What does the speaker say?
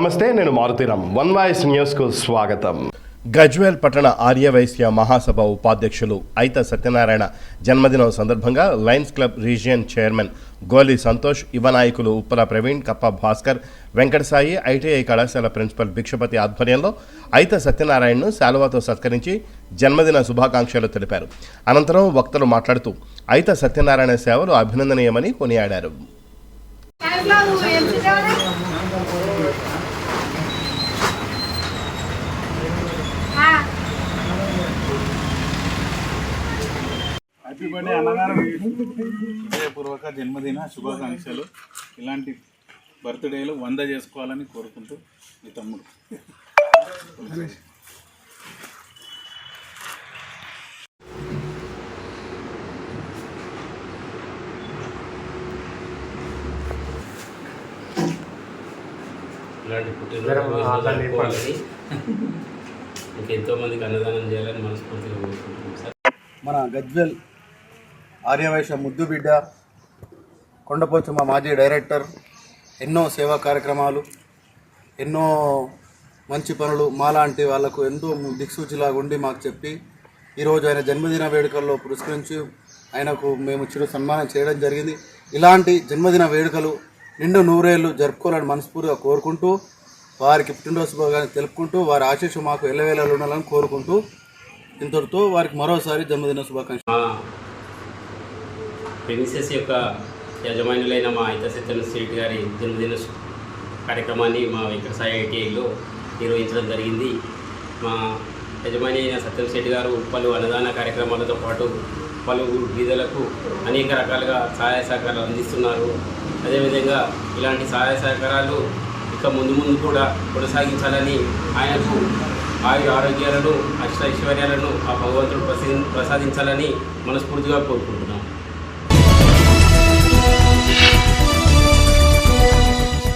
నమస్తే, నేను Maruthi Ram. One voice న్యూస్కు స్వాగతం. గజ్వేల్ పట్టణ ఆర్యవైశ్య మహాసభ ఉపాధ్యక్షులు ఐత సత్యనారాయణ జన్మదినం సందర్భంగా లయన్స్ క్లబ్ రీజియన్ చైర్మన్ గోలి సంతోష్, యువ నాయకులు ఉప్పల ప్రవీణ్, కప్ప భాస్కర్, వెంకటసాయి, ఐటీఐ కళాశాల ప్రిన్సిపల్ భిక్షపతి ఆధ్వర్యంలో ఐత సత్యనారాయణను శాలువాతో సత్కరించి జన్మదిన శుభాకాంక్షలు తెలిపారు. అనంతరం వక్తలు మాట్లాడుతూ ఐత సత్యనారాయణ సేవలు అభినందనీయమని కొనియాడారు. హ్యాపీ బర్త్డే అన్నగారు, హృదయపూర్వక జన్మదిన శుభాకాంక్షలు. ఇలాంటి బర్త్డేలు 100 చేసుకోవాలని కోరుకుంటూ మీ తమ్ముడు. ఇలాంటి పుట్టినరోజు ఎంతోమందికి అన్నదానం చేయాలని మనస్ఫూర్తిగా కోరుకుంటున్నాం సార్. మన గజ్వేల్ ఆర్యవైశ్య ముద్దు బిడ్డ కొండపోచమ్మ మాజీ డైరెక్టర్, ఎన్నో సేవా కార్యక్రమాలు, ఎన్నో మంచి పనులు మాలాంటి వాళ్లకు ఎంతో దిక్సూచిలాగా ఉండి మాకు చెప్పి ఈరోజు ఆయన జన్మదిన వేడుకల్లో పురస్కరించి ఆయనకు మేము చిరు సన్మానం చేయడం జరిగింది. ఇలాంటి జన్మదిన వేడుకలు నిండు నూరేళ్లు జరుపుకోవాలని మనస్ఫూర్తిగా కోరుకుంటూ, వారికి పుట్టినరోజు శుభాకాంక్షలు తెలుపుకుంటూ, వారి ఆశీస్సు మాకు ఎల్లవేళలు ఉండాలని కోరుకుంటూ ఇంతటితో వారికి మరోసారి జన్మదిన శుభాకాంక్షలు. ప్రిన్సెస్ యొక్క యజమానులైన మా ఐత సత్యనారాయణ స్ట్రీట్ గారి జన్మదిన కార్యక్రమాన్ని మా వెంకటసాయి ఐటీఐలో నిర్వహించడం జరిగింది. మా యజమాని అయిన సత్యం శెట్టి గారు పలు అన్నదాన కార్యక్రమాలతో పాటు పలు బీదలకు అనేక రకాలుగా సహాయ సహకారాలు అందిస్తున్నారు. అదేవిధంగా ఇలాంటి సహాయ సహకారాలు ఇక ముందు కూడా కొనసాగించాలని, ఆయనకు ఆరోగ్యాలను, అష్టైశ్వర్యాలను ఆ భగవంతుడు ప్రసాదించాలని మనస్ఫూర్తిగా కోరుకుంటున్నాం.